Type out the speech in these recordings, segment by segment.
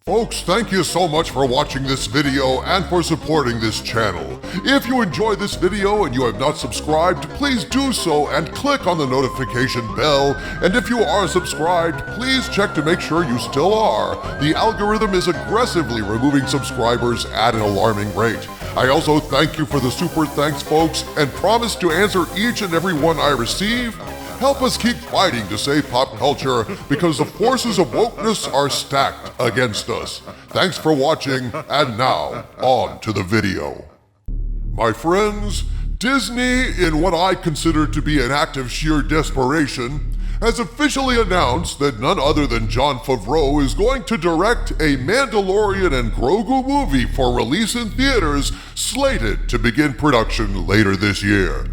Folks, thank you so much for watching this video and for supporting this channel. If you enjoyed this video and you have not subscribed, please do so and click on the notification bell. And if you are subscribed, please check to make sure you still are. The algorithm is aggressively removing subscribers at an alarming rate. I also thank you for the super thanks, folks, and promise to answer each and every one I receive. Help us keep fighting to save pop culture because the forces of wokeness are stacked against us. Thanks for watching, and now, on to the video. My friends, Disney, in what I consider to be an act of sheer desperation, has officially announced that none other than Jon Favreau is going to direct a Mandalorian and Grogu movie for release in theaters, slated to begin production later this year.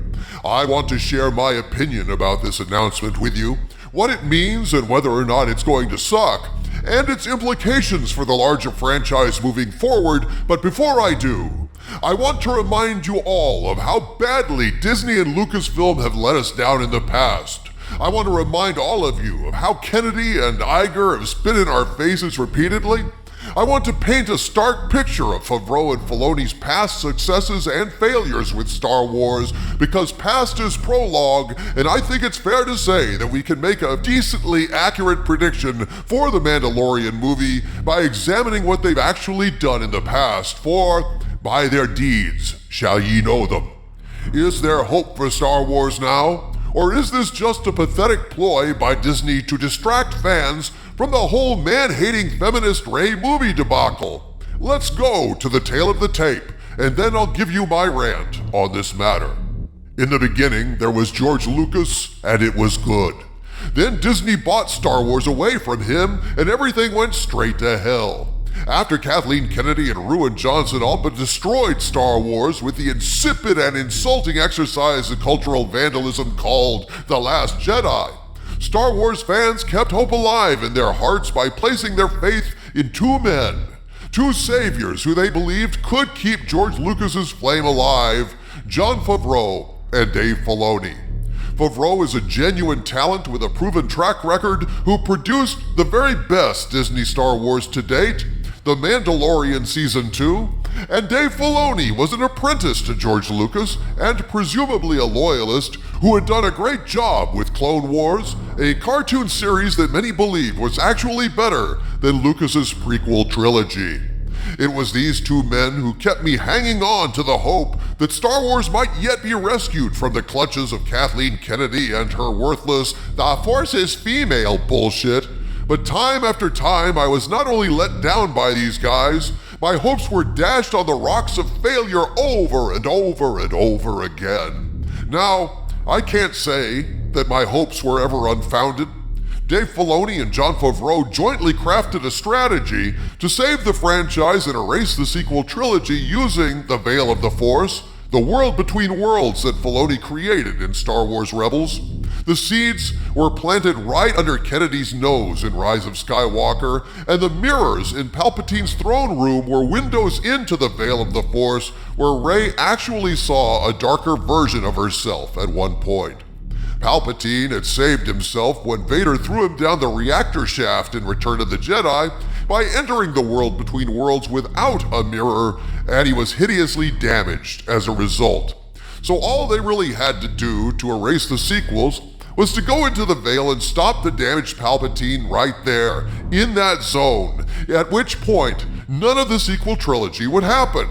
I want to share my opinion about this announcement with you, what it means and whether or not it's going to suck, and its implications for the larger franchise moving forward. But before I do, I want to remind you all of how badly Disney and Lucasfilm have let us down in the past. I want to remind all of you of how Kennedy and Iger have spit in our faces repeatedly. I want to paint a stark picture of Favreau and Filoni's past successes and failures with Star Wars, because past is prologue, and I think it's fair to say that we can make a decently accurate prediction for the Mandalorian movie by examining what they've actually done in the past, for by their deeds shall ye know them. Is there hope for Star Wars now? Or is this just a pathetic ploy by Disney to distract fans from the whole man-hating feminist Rey Movie debacle? Let's go to the tail of the tape, and then I'll give you my rant on this matter. In the beginning, there was George Lucas, and it was good. Then Disney bought Star Wars away from him, and everything went straight to hell. After Kathleen Kennedy and Ruin Johnson all but destroyed Star Wars with the insipid and insulting exercise of cultural vandalism called The Last Jedi, Star Wars fans kept hope alive in their hearts by placing their faith in two men, two saviors who they believed could keep George Lucas's flame alive, Jon Favreau and Dave Filoni. Favreau is a genuine talent with a proven track record who produced the very best Disney Star Wars to date, The Mandalorian Season 2, and Dave Filoni was an apprentice to George Lucas and presumably a loyalist who had done a great job with Clone Wars, a cartoon series that many believed was actually better than Lucas's prequel trilogy. It was these two men who kept me hanging on to the hope that Star Wars might yet be rescued from the clutches of Kathleen Kennedy and her worthless "the Force is female" bullshit. But time after time, I was not only let down by these guys, my hopes were dashed on the rocks of failure over and over and over again. Now, I can't say that my hopes were ever unfounded. Dave Filoni and Jon Favreau jointly crafted a strategy to save the franchise and erase the sequel trilogy using the Veil of the Force, the world between worlds that Filoni created in Star Wars Rebels. The seeds were planted right under Kennedy's nose in Rise of Skywalker, and the mirrors in Palpatine's throne room were windows into the Veil of the Force, where Rey actually saw a darker version of herself at one point. Palpatine had saved himself when Vader threw him down the reactor shaft in Return of the Jedi by entering the world between worlds without a mirror, and he was hideously damaged as a result. So all they really had to do to erase the sequels was to go into the Veil and stop the damaged Palpatine right there, in that zone, at which point none of the sequel trilogy would happen.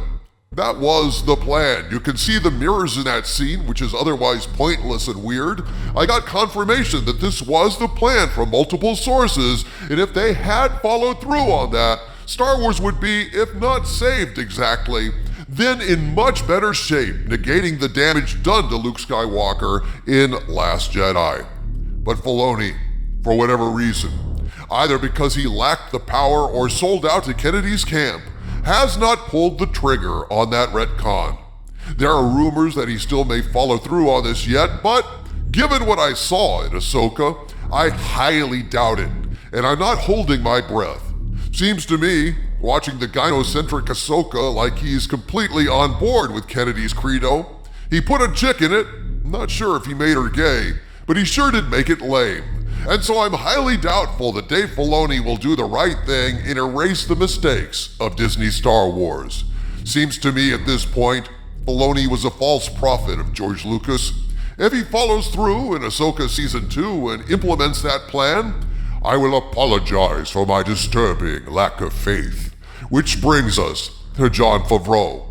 That was the plan. You can see the mirrors in that scene, which is otherwise pointless and weird. I got confirmation that this was the plan from multiple sources, and if they had followed through on that, Star Wars would be, if not saved exactly, then in much better shape, negating the damage done to Luke Skywalker in Last Jedi. But Filoni, for whatever reason, either because he lacked the power or sold out to Kennedy's camp, has not pulled the trigger on that retcon. There are rumors that he still may follow through on this yet, but given what I saw in Ahsoka, I highly doubt it, and I'm not holding my breath. Seems to me, watching the gynocentric Ahsoka like he's completely on board with Kennedy's credo. He put a chick in it, I'm not sure if he made her gay, but he sure did make it lame. And so I'm highly doubtful that Dave Filoni will do the right thing and erase the mistakes of Disney's Star Wars. Seems to me at this point, Filoni was a false prophet of George Lucas. If he follows through in Ahsoka Season 2 and implements that plan, I will apologize for my disturbing lack of faith. Which brings us to Jon Favreau.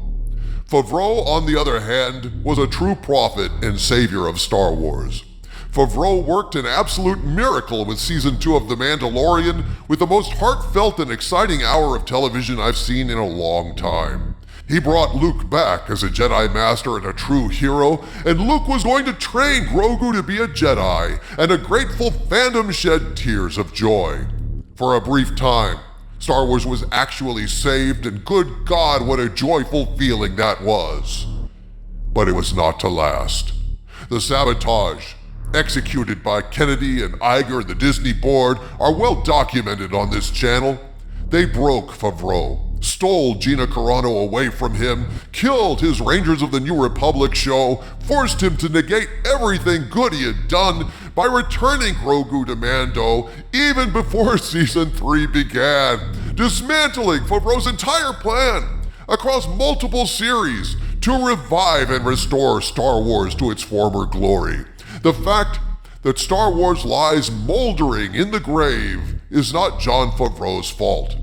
Favreau, on the other hand, was a true prophet and savior of Star Wars. Favreau worked an absolute miracle with Season 2 of The Mandalorian, with the most heartfelt and exciting hour of television I've seen in a long time. He brought Luke back as a Jedi Master and a true hero, and Luke was going to train Grogu to be a Jedi, and a grateful fandom shed tears of joy. For a brief time, Star Wars was actually saved, and good God, what a joyful feeling that was. But it was not to last. The sabotage, executed by Kennedy and Iger and the Disney board, are well documented on this channel. They broke Favreau, stole Gina Carano away from him, killed his Rangers of the New Republic show, forced him to negate everything good he had done by returning Grogu to Mando even before Season 3 began, dismantling Favreau's entire plan across multiple series to revive and restore Star Wars to its former glory. The fact that Star Wars lies moldering in the grave is not Jon Favreau's fault.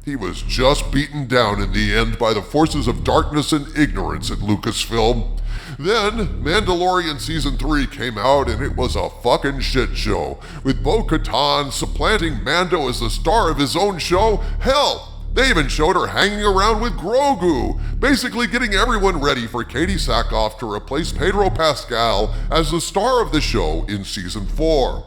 He was just beaten down in the end by the forces of darkness and ignorance at Lucasfilm. Then, Mandalorian Season 3 came out and it was a fucking shit show, with Bo-Katan supplanting Mando as the star of his own show. Hell, they even showed her hanging around with Grogu, basically getting everyone ready for Katie Sackhoff to replace Pedro Pascal as the star of the show in Season 4.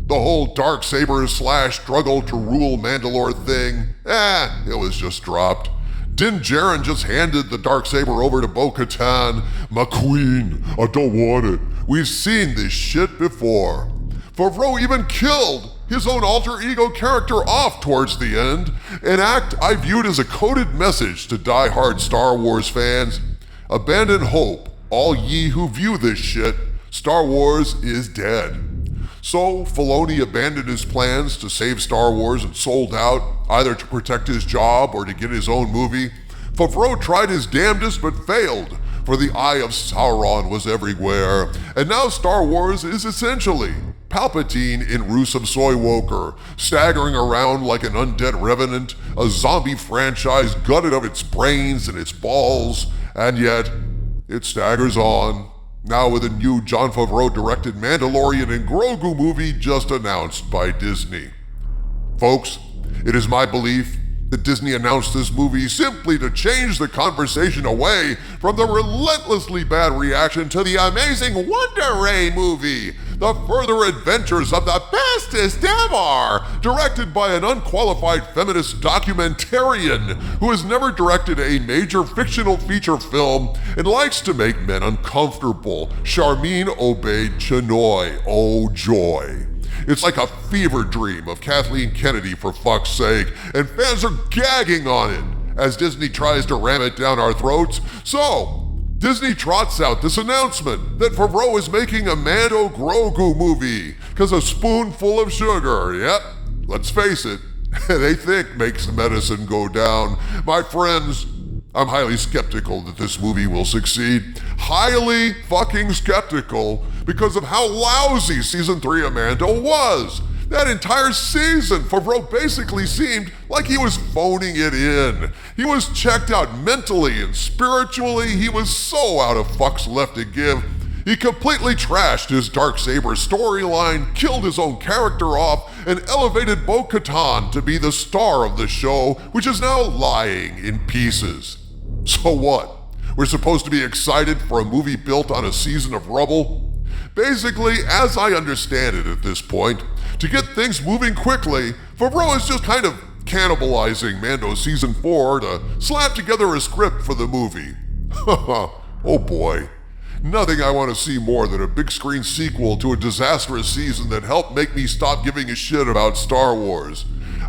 The whole Darksaber / struggle to rule Mandalore thing, it was just dropped. Din Djarin just handed the Darksaber over to Bo-Katan. My queen, I don't want it. We've seen this shit before. Favreau even killed his own alter ego character off towards the end, an act I viewed as a coded message to die-hard Star Wars fans. Abandon hope, all ye who view this shit. Star Wars is dead. So, Filoni abandoned his plans to save Star Wars and sold out, either to protect his job or to get his own movie. Favreau tried his damnedest but failed, for the eye of Sauron was everywhere, and now Star Wars is essentially Palpatine in Rusev Soywoker, staggering around like an undead revenant, a zombie franchise gutted of its brains and its balls, and yet it staggers on. Now with a new Jon Favreau-directed Mandalorian and Grogu movie just announced by Disney. Folks, it is my belief that Disney announced this movie simply to change the conversation away from the relentlessly bad reaction to the amazing Wonder Rey movie, the further adventures of the bestest ever, directed by an unqualified feminist documentarian who has never directed a major fictional feature film and likes to make men uncomfortable, Sharmeen Obaid-Chinoy. Oh joy. It's like a fever dream of Kathleen Kennedy, for fuck's sake, and fans are gagging on it as Disney tries to ram it down our throats. So, Disney trots out this announcement that Favreau is making a Mando Grogu movie, because a spoonful of sugar, yep, let's face it, they think makes the medicine go down. My friends, I'm highly skeptical that this movie will succeed. Highly fucking skeptical because of how lousy Season 3 of Mando was. That entire season, Favreau basically seemed like he was phoning it in. He was checked out mentally and spiritually. He was so out of fucks left to give. He completely trashed his Darksaber storyline, killed his own character off, and elevated Bo-Katan to be the star of the show, which is now lying in pieces. So what? We're supposed to be excited for a movie built on a season of rubble? Basically, as I understand it at this point, to get things moving quickly, Favreau is just kind of cannibalizing Mando Season 4 to slap together a script for the movie. Oh boy. Nothing I want to see more than a big screen sequel to a disastrous season that helped make me stop giving a shit about Star Wars.